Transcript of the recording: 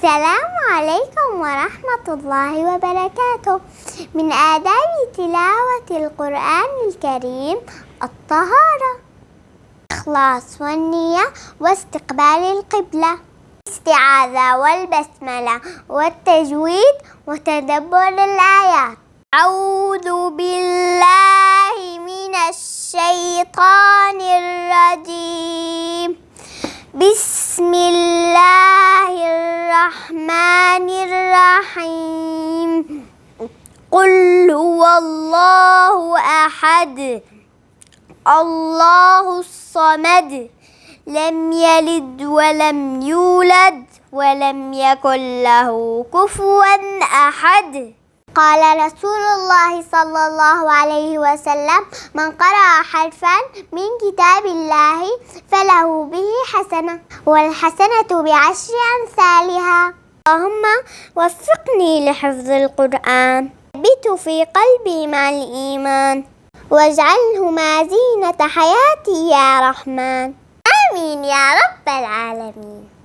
السلام عليكم ورحمة الله وبركاته. من آداب تلاوة القرآن الكريم الطهارة، الإخلاص والنية واستقبال القبلة، الاستعاذة والبسملة والتجويد وتدبر الآيات. أعوذ بالله من الشيطان الرجيم. بسم الله الرحمن الرحيم. قل هو الله أحد الله الصمد لم يلد ولم يولد ولم يكن له كفوا أحد. قال رسول الله صلى الله عليه وسلم: من قرأ حرفا من كتاب الله فله به حسنة، والحسنة بعشر أمثالها. اللهم وفقني لحفظ القرآن، ثبته في قلبي مع الإيمان، واجعلهما زينة حياتي يا رحمن. آمين يا رب العالمين.